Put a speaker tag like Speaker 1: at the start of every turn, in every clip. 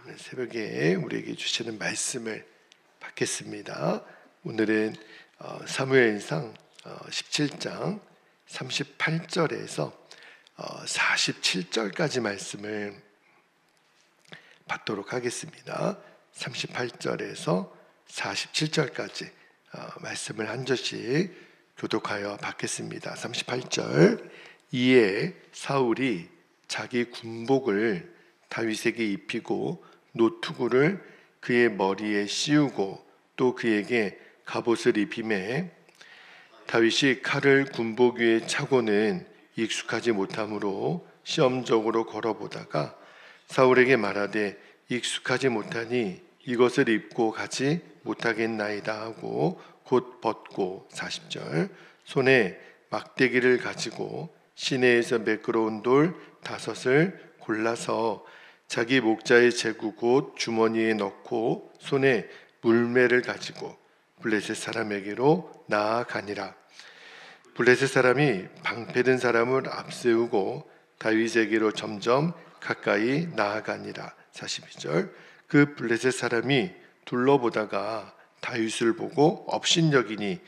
Speaker 1: 오늘 새벽에 우리에게 주시는 말씀을 받겠습니다. 오늘은 사무엘상 17장 38절에서 47절까지 말씀을 받도록 하겠습니다. 38절에서 47절까지 말씀을 한 절씩 교독하여 받겠습니다. 38절. 이에 사울이 자기 군복을 다윗에게 입히고 노투구를 그의 머리에 씌우고 또 그에게 갑옷을 입히매 다윗이 칼을 군복 위에 차고는 익숙하지 못하므로 시험적으로 걸어보다가 사울에게 말하되 익숙하지 못하니 이것을 입고 가지 못하겠나이다 하고 곧 벗고 40절 손에 막대기를 가지고 시내에서 매끄러운 돌 5을 골라서 자기 목자의 제구 곧 주머니에 넣고 손에 물매를 가지고 블레셋 사람에게로 나아가니라. 블레셋 사람이 방패든 사람을 앞세우고 다윗에게로 점점 가까이 나아가니라. 42절. 그 블레셋 사람이 둘러보다가 다윗을 보고 업신여기니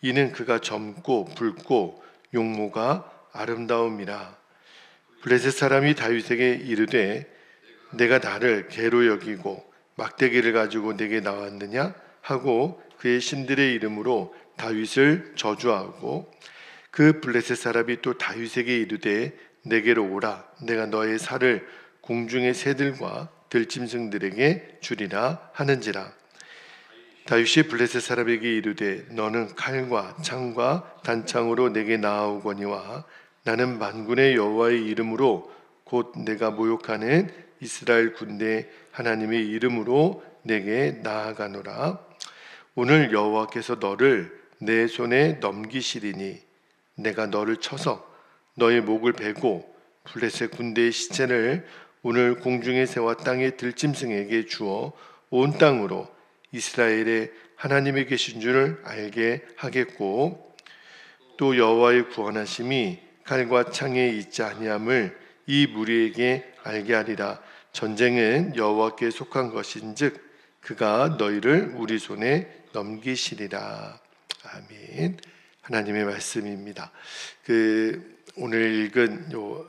Speaker 1: 이는 그가 젊고 붉고 용모가 아름다움이라. 블레셋 사람이 다윗에게 이르되 내가 나를 개로 여기고 막대기를 가지고 내게 나왔느냐 하고 그의 신들의 이름으로 다윗을 저주하고 그 블레셋 사람이 또 다윗에게 이르되 내게로 오라. 내가 너의 살을 공중의 새들과 들짐승들에게 주리라 하는지라. 다윗이 블레셋 사람에게 이르되 너는 칼과 창과 단창으로 내게 나아오거니와 나는 만군의 여호와의 이름으로 곧 내가 모욕하는 이스라엘 군대 하나님의 이름으로 내게 나아가노라. 오늘 여호와께서 너를 내 손에 넘기시리니 내가 너를 쳐서 너의 목을 베고 블레셋 군대의 시체를 오늘 공중의 새와 땅의 들짐승에게 주어 온 땅으로 이스라엘의 하나님이 계신 줄 알게 하겠고 또 여호와의 구원하심이 칼과 창에 있지 아니함을 이 무리에게 알게 하리라. 전쟁은 여호와께 속한 것인즉 그가 너희를 우리 손에 넘기시리라. 아멘. 하나님의 말씀입니다. 오늘 읽은 요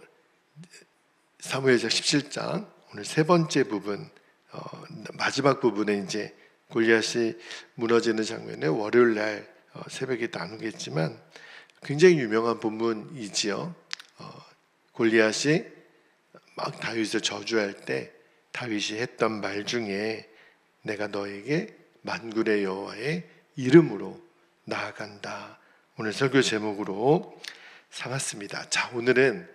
Speaker 1: 사무엘상 17장 오늘 세 번째 부분 마지막 부분에 이제 골리앗이 무너지는 장면을 월요일 날 새벽에 나누겠지만 굉장히 유명한 본문이지요. 골리앗이 막 다윗을 저주할 때 다윗이 했던 말 중에 내가 너에게 만군의 여호와의 이름으로 나아간다. 오늘 설교 제목으로 삼았습니다. 자, 오늘은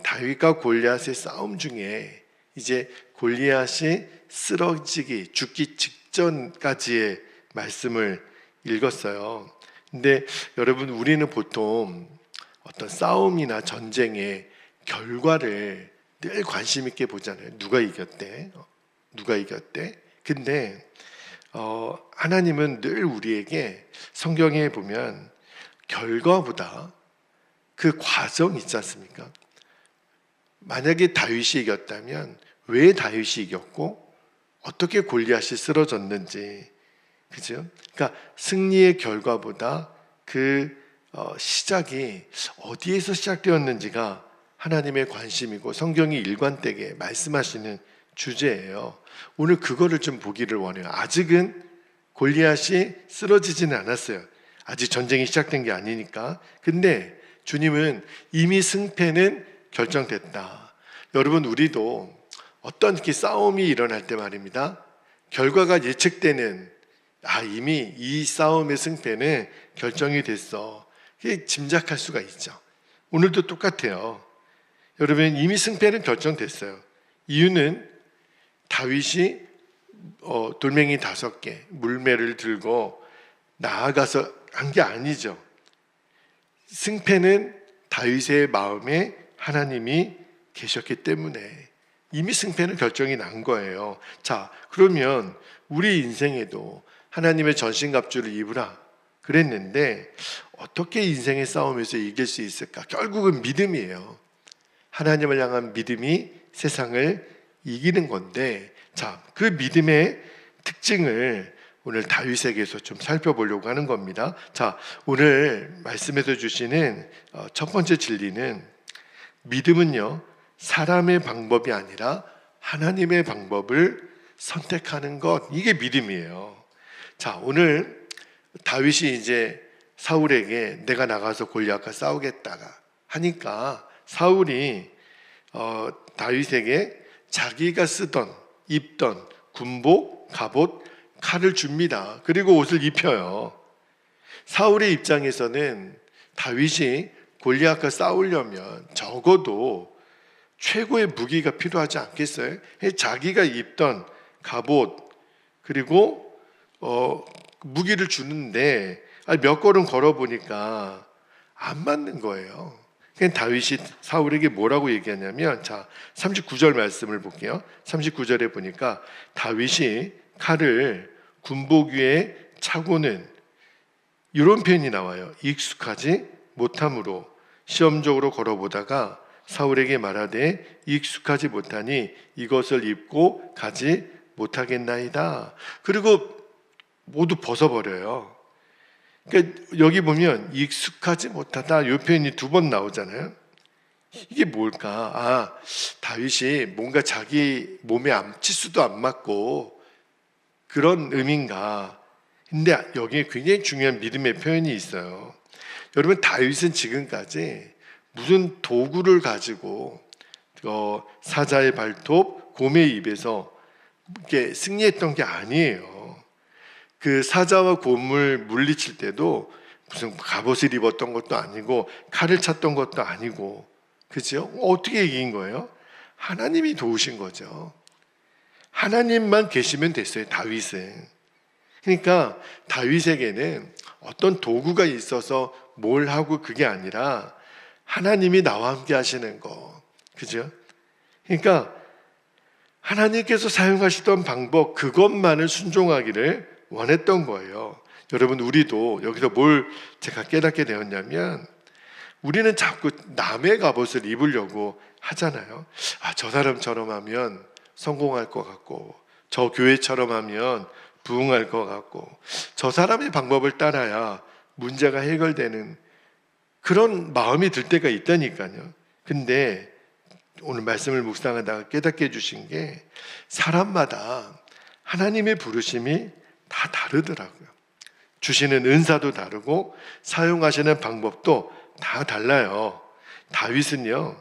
Speaker 1: 다윗과 골리앗의 싸움 중에 이제 골리앗이 쓰러지기 죽기 직전까지의 말씀을 읽었어요. 근데 여러분 우리는 보통 어떤 싸움이나 전쟁의 결과를 늘 관심 있게 보잖아요. 누가 이겼대? 누가 이겼대? 근데 하나님은 늘 우리에게 성경에 보면 결과보다 그 과정 있지 않습니까? 만약에 다윗이 이겼다면 왜 다윗이 이겼고 어떻게 골리앗이 쓰러졌는지, 그죠? 그러니까 승리의 결과보다 그 시작이 어디에서 시작되었는지가 하나님의 관심이고 성경이 일관되게 말씀하시는 주제예요. 오늘 그거를 좀 보기를 원해요. 아직은 골리앗이 쓰러지지는 않았어요. 아직 전쟁이 시작된 게 아니니까. 근데 주님은 이미 승패는 결정됐다. 여러분 우리도 어떤 이렇게 싸움이 일어날 때 말입니다. 결과가 예측되는 이미 이 싸움의 승패는 결정이 됐어. 이게 짐작할 수가 있죠. 오늘도 똑같아요. 여러분 이미 승패는 결정됐어요. 이유는 다윗이 돌멩이 5개 물매를 들고 나아가서 한 게 아니죠. 승패는 다윗의 마음에 하나님이 계셨기 때문에 이미 승패는 결정이 난 거예요. 자, 그러면 우리 인생에도 하나님의 전신갑주를 입으라 그랬는데 어떻게 인생의 싸움에서 이길 수 있을까? 결국은 믿음이에요. 하나님을 향한 믿음이 세상을 이기는 건데, 자, 그 믿음의 특징을 오늘 다윗에게서 좀 살펴보려고 하는 겁니다. 자, 오늘 말씀에서 주시는 첫 번째 진리는 믿음은요, 사람의 방법이 아니라 하나님의 방법을 선택하는 것, 이게 믿음이에요. 자, 오늘 다윗이 이제 사울에게 내가 나가서 골리앗과 싸우겠다가 하니까 사울이 다윗에게 자기가 쓰던 입던 군복, 갑옷, 칼을 줍니다. 그리고 옷을 입혀요. 사울의 입장에서는 다윗이 골리앗과 싸우려면 적어도 최고의 무기가 필요하지 않겠어요? 자기가 입던 갑옷 그리고 무기를 주는데 몇 걸음 걸어보니까 안 맞는 거예요. 다윗이 사울에게 뭐라고 얘기하냐면, 자, 39절 말씀을 볼게요. 39절에 보니까 다윗이 칼을 군복 위에 차고는, 이런 표현이 나와요. 익숙하지 못함으로 시험적으로 걸어보다가 사울에게 말하되 익숙하지 못하니 이것을 입고 가지 못하겠나이다. 그리고 모두 벗어버려요. 그러니까 여기 보면 익숙하지 못하다, 이 표현이 두 번 나오잖아요. 이게 뭘까? 다윗이 뭔가 자기 몸에 치수도 안 맞고 그런 의미인가? 근데 여기에 굉장히 중요한 믿음의 표현이 있어요. 여러분, 다윗은 지금까지 무슨 도구를 가지고 사자의 발톱, 곰의 입에서 이렇게 승리했던 게 아니에요. 그 사자와 곰을 물리칠 때도 무슨 갑옷을 입었던 것도 아니고 칼을 찼던 것도 아니고, 그죠? 어떻게 이긴 거예요? 하나님이 도우신 거죠. 하나님만 계시면 됐어요, 다윗은. 그러니까 다윗에게는 어떤 도구가 있어서 뭘 하고 그게 아니라 하나님이 나와 함께 하시는 거, 그죠? 그러니까 하나님께서 사용하시던 방법, 그것만을 순종하기를 원했던 거예요. 여러분, 우리도 여기서 뭘 제가 깨닫게 되었냐면, 우리는 자꾸 남의 갑옷을 입으려고 하잖아요. 저 사람처럼 하면 성공할 것 같고, 저 교회처럼 하면 부흥할 것 같고, 저 사람의 방법을 따라야 문제가 해결되는 그런 마음이 들 때가 있다니까요. 근데 오늘 말씀을 묵상하다가 깨닫게 해주신 게, 사람마다 하나님의 부르심이 다 다르더라고요. 주시는 은사도 다르고 사용하시는 방법도 다 달라요. 다윗은요,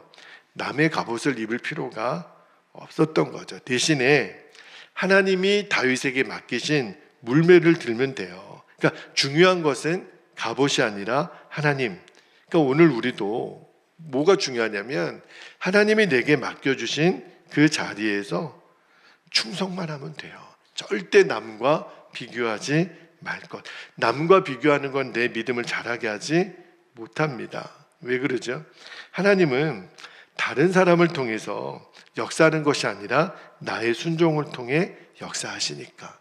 Speaker 1: 남의 갑옷을 입을 필요가 없었던 거죠. 대신에 하나님이 다윗에게 맡기신 물매를 들면 돼요. 그러니까 중요한 것은 갑옷이 아니라 하나님. 그러니까 오늘 우리도 뭐가 중요하냐면, 하나님이 내게 맡겨주신 그 자리에서 충성만 하면 돼요. 절대 남과 비교하지 말 것. 남과 비교하는 건 내 믿음을 자라게 하지 못합니다. 왜 그러죠? 하나님은 다른 사람을 통해서 역사하는 것이 아니라 나의 순종을 통해 역사하시니까.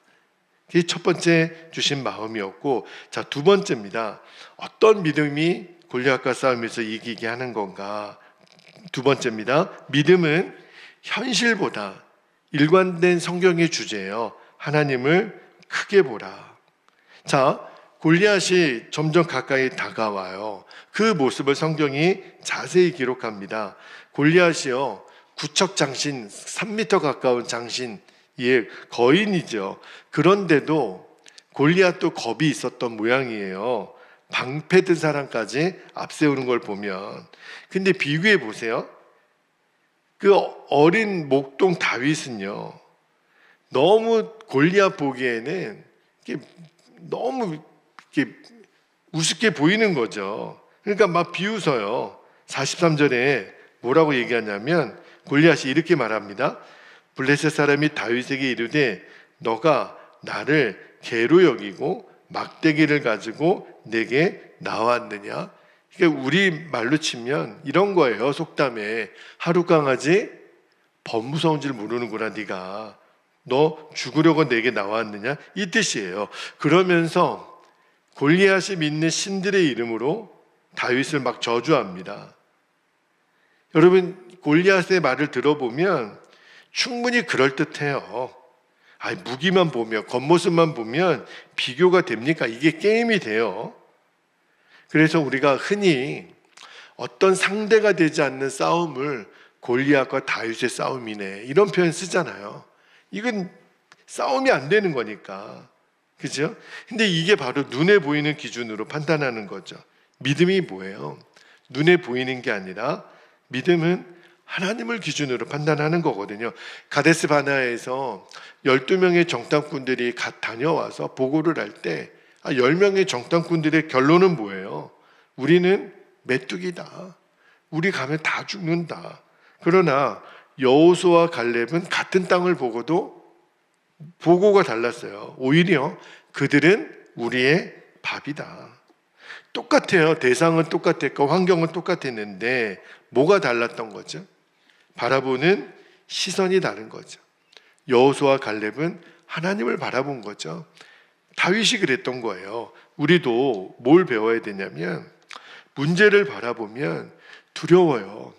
Speaker 1: 그게 첫 번째 주신 마음이었고, 자, 두 번째입니다. 어떤 믿음이 골리앗과 싸움에서 이기게 하는 건가? 두 번째입니다. 믿음은 현실보다, 일관된 성경의 주제예요. 하나님을 크게 보라. 자, 골리앗이 점점 가까이 다가와요. 그 모습을 성경이 자세히 기록합니다. 골리앗이요, 구척장신, 3m 가까운 장신, 거인이죠. 그런데도 골리앗도 겁이 있었던 모양이에요. 방패든 사람까지 앞세우는 걸 보면. 근데 비교해 보세요. 그 어린 목동 다윗은요, 너무 골리앗 보기에는 너무 우습게 보이는 거죠. 그러니까 막 비웃어요. 43절에 뭐라고 얘기하냐면, 골리앗이 이렇게 말합니다. 블레셋 사람이 다윗에게 이르되 너가 나를 개로 여기고 막대기를 가지고 내게 나왔느냐. 그러니까 우리 말로 치면 이런 거예요. 속담에 하룻강아지 범무서운 줄 모르는구나 네가. 너 죽으려고 내게 나왔느냐, 이 뜻이에요. 그러면서 골리앗이 믿는 신들의 이름으로 다윗을 막 저주합니다. 여러분, 골리앗의 말을 들어보면 충분히 그럴듯해요. 무기만 보면, 겉모습만 보면 비교가 됩니까? 이게 게임이 돼요. 그래서 우리가 흔히 어떤 상대가 되지 않는 싸움을 골리앗과 다윗의 싸움이네, 이런 표현 쓰잖아요. 이건 싸움이 안 되는 거니까. 그죠? 근데 이게 바로 눈에 보이는 기준으로 판단하는 거죠. 믿음이 뭐예요? 눈에 보이는 게 아니라 믿음은 하나님을 기준으로 판단하는 거거든요. 가데스 바네아에서 12명의 정탐꾼들이 다녀와서 보고를 할 때 10명의 정탐꾼들의 결론은 뭐예요? 우리는 메뚜기다. 우리 가면 다 죽는다. 그러나 여호수아와 갈렙은 같은 땅을 보고도 보고가 달랐어요. 오히려 그들은 우리의 밥이다. 똑같아요. 대상은 똑같았고 환경은 똑같았는데 뭐가 달랐던 거죠? 바라보는 시선이 다른 거죠. 여호수아와 갈렙은 하나님을 바라본 거죠. 다윗이 그랬던 거예요. 우리도 뭘 배워야 되냐면 문제를 바라보면 두려워요.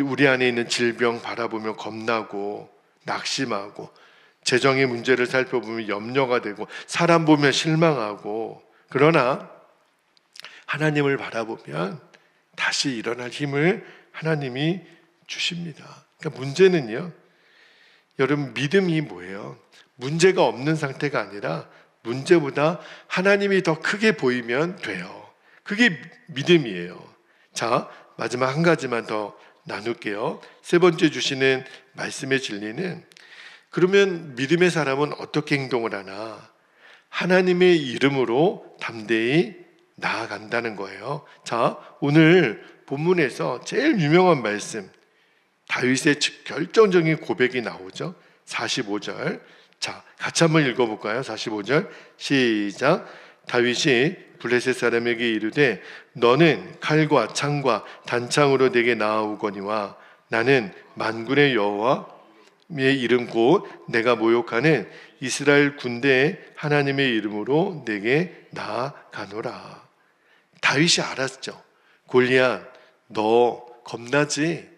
Speaker 1: 우리 안에 있는 질병 바라보면 겁나고 낙심하고, 재정의 문제를 살펴보면 염려가 되고, 사람 보면 실망하고, 그러나 하나님을 바라보면 다시 일어날 힘을 하나님이 주십니다. 그러니까 문제는요, 여러분, 믿음이 뭐예요? 문제가 없는 상태가 아니라 문제보다 하나님이 더 크게 보이면 돼요. 그게 믿음이에요. 자, 마지막 한 가지만 더 나눌게요. 세 번째 주시는 말씀의 진리는, 그러면 믿음의 사람은 어떻게 행동을 하나? 하나님의 이름으로 담대히 나아간다는 거예요. 자, 오늘 본문에서 제일 유명한 말씀, 다윗의 결정적인 고백이 나오죠. 45절. 자, 같이 한번 읽어볼까요? 45절 시작. 다윗이 블레셋 사람에게 이르되 너는 칼과 창과 단창으로 내게 나아오거니와 나는 만군의 여호와의 이름 곧 내가 모욕하는 이스라엘 군대의 하나님의 이름으로 내게 나아가노라. 다윗이 알았죠. 골리앗, 너 겁나지?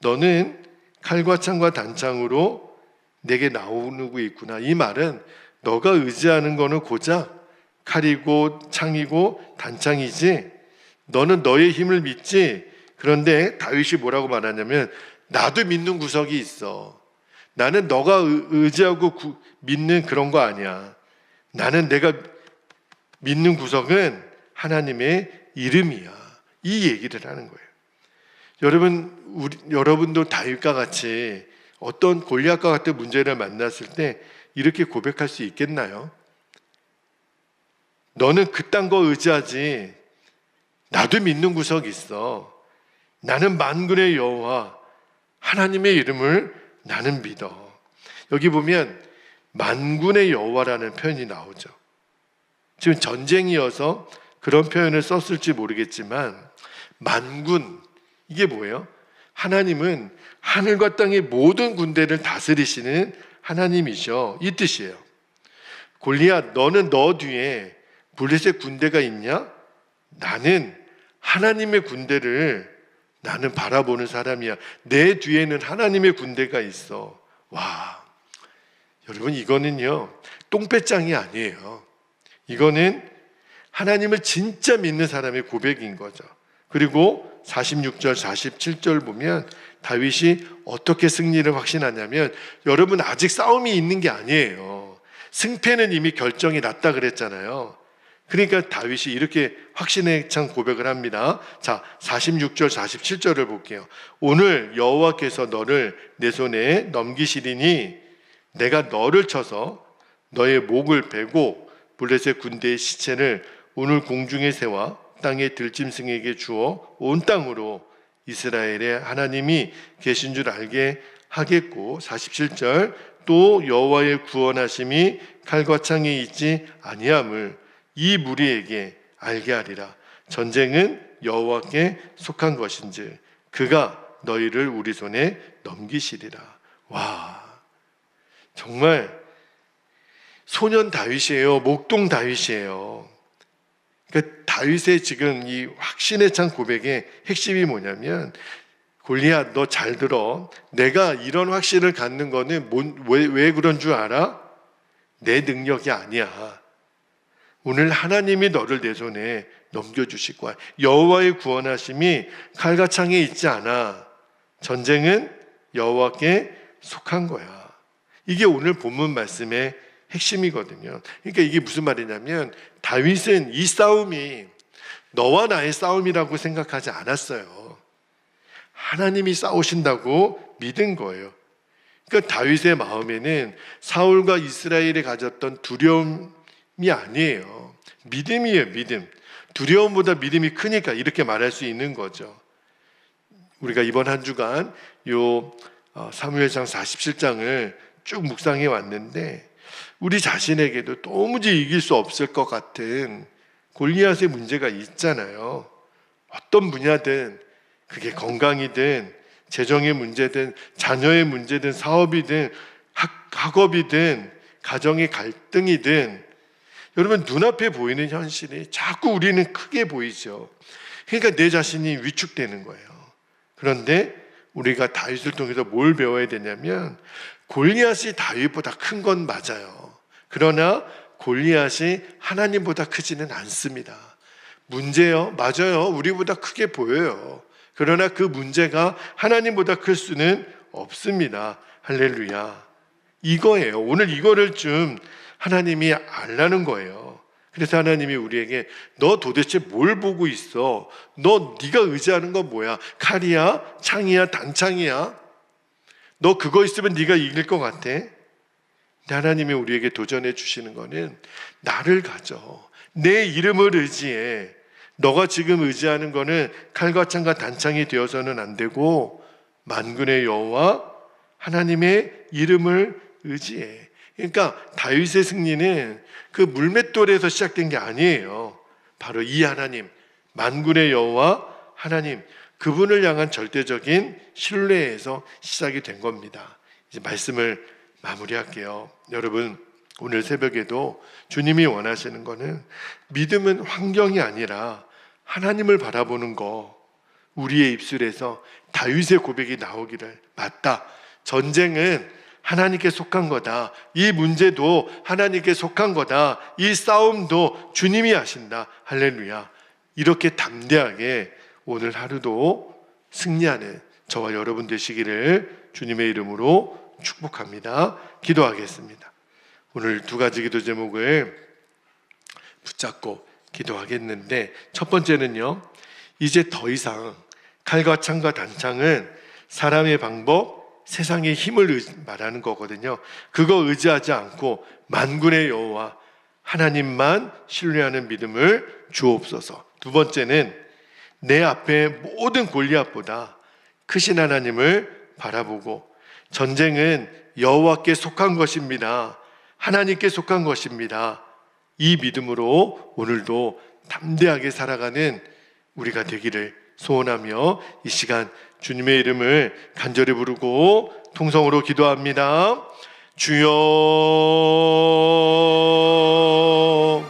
Speaker 1: 너는 칼과 창과 단창으로 내게 나오고 있구나. 이 말은 너가 의지하는 거는 고작 칼이고 창이고 단창이지, 너는 너의 힘을 믿지. 그런데 다윗이 뭐라고 말하냐면, 나도 믿는 구석이 있어. 나는 너가 의지하고 믿는 그런 거 아니야. 나는 내가 믿는 구석은 하나님의 이름이야. 이 얘기를 하는 거예요. 여러분도 다윗과 같이 어떤 골리앗과 같은 문제를 만났을 때 이렇게 고백할 수 있겠나요? 너는 그딴 거 의지하지. 나도 믿는 구석이 있어. 나는 만군의 여호와 하나님의 이름을 나는 믿어. 여기 보면 만군의 여호와라는 표현이 나오죠. 지금 전쟁이어서 그런 표현을 썼을지 모르겠지만, 만군, 이게 뭐예요? 하나님은 하늘과 땅의 모든 군대를 다스리시는 하나님이셔, 이 뜻이에요. 골리앗, 너는 너 뒤에 블레셋 군대가 있냐? 나는 하나님의 군대를 나는 바라보는 사람이야. 내 뒤에는 하나님의 군대가 있어. 와, 여러분, 이거는요 똥배짱이 아니에요. 이거는 하나님을 진짜 믿는 사람의 고백인 거죠. 그리고 46절 47절 보면 다윗이 어떻게 승리를 확신하냐면, 여러분, 아직 싸움이 있는 게 아니에요. 승패는 이미 결정이 났다 그랬잖아요. 그러니까 다윗이 이렇게 확신에 찬 고백을 합니다. 자, 46절 47절을 볼게요. 오늘 여호와께서 너를 내 손에 넘기시리니 내가 너를 쳐서 너의 목을 베고 블레셋 군대의 시체를 오늘 공중에 세워 땅의 들짐승에게 주어 온 땅으로 이스라엘의 하나님이 계신 줄 알게 하겠고, 47절 또 여호와의 구원하심이 칼과 창에 있지 아니함을 이 무리에게 알게 하리라. 전쟁은 여호와께 속한 것인지 그가 너희를 우리 손에 넘기시리라. 와, 정말 소년 다윗이에요. 목동 다윗이에요. 그러니까 다윗의 지금 이 확신에 찬 고백의 핵심이 뭐냐면, 골리앗 너 잘 들어. 내가 이런 확신을 갖는 거는 왜 그런 줄 알아? 내 능력이 아니야. 오늘 하나님이 너를 내 손에 넘겨주실 거야. 여호와의 구원하심이 칼과 창에 있지 않아. 전쟁은 여호와께 속한 거야. 이게 오늘 본문 말씀의 핵심이거든요. 그러니까 이게 무슨 말이냐면 다윗은 이 싸움이 너와 나의 싸움이라고 생각하지 않았어요. 하나님이 싸우신다고 믿은 거예요. 그러니까 다윗의 마음에는 사울과 이스라엘이 가졌던 두려움이 아니에요. 믿음이에요, 믿음. 두려움보다 믿음이 크니까 이렇게 말할 수 있는 거죠. 우리가 이번 한 주간 사무엘상 47장을 쭉 묵상해 왔는데 우리 자신에게도 도무지 이길 수 없을 것 같은 골리앗의 문제가 있잖아요. 어떤 분야든 그게 건강이든 재정의 문제든 자녀의 문제든 사업이든 학업이든 가정의 갈등이든 여러분 눈앞에 보이는 현실이 자꾸 우리는 크게 보이죠. 그러니까 내 자신이 위축되는 거예요. 그런데 우리가 다윗을 통해서 뭘 배워야 되냐면 골리앗이 다윗보다 큰 건 맞아요. 그러나 골리앗이 하나님보다 크지는 않습니다. 문제요, 맞아요. 우리보다 크게 보여요. 그러나 그 문제가 하나님보다 클 수는 없습니다. 할렐루야. 이거예요. 오늘 이거를 좀 하나님이 알라는 거예요. 그래서 하나님이 우리에게 너 도대체 뭘 보고 있어? 네가 의지하는 건 뭐야? 칼이야? 창이야? 단창이야? 너 그거 있으면 네가 이길 것 같아? 근데 하나님이 우리에게 도전해 주시는 거는 나를 가져. 내 이름을 의지해. 너가 지금 의지하는 거는 칼과 창과 단창이 되어서는 안 되고 만군의 여호와 하나님의 이름을 의지해. 그러니까 다윗의 승리는 그 물맷돌에서 시작된 게 아니에요. 바로 이 하나님, 만군의 여호와 하나님, 그분을 향한 절대적인 신뢰에서 시작이 된 겁니다. 이제 말씀을 마무리할게요. 여러분, 오늘 새벽에도 주님이 원하시는 거는 믿음은 환경이 아니라 하나님을 바라보는 거. 우리의 입술에서 다윗의 고백이 나오기를, 맞다, 전쟁은 하나님께 속한 거다. 이 문제도 하나님께 속한 거다. 이 싸움도 주님이 하신다. 할렐루야. 이렇게 담대하게 오늘 하루도 승리하는 저와 여러분 되시기를 주님의 이름으로 축복합니다. 기도하겠습니다. 오늘 두 가지 기도 제목을 붙잡고 기도하겠는데, 첫 번째는요, 이제 더 이상 칼과 창과 단창은 사람의 방법, 세상의 힘을 말하는 거거든요. 그거 의지하지 않고 만군의 여호와 하나님만 신뢰하는 믿음을 주옵소서. 두 번째는 내 앞에 모든 골리앗보다 크신 하나님을 바라보고 전쟁은 여호와께 속한 것입니다. 하나님께 속한 것입니다. 이 믿음으로 오늘도 담대하게 살아가는 우리가 되기를 소원하며 이 시간 주님의 이름을 간절히 부르고 통성으로 기도합니다. 주여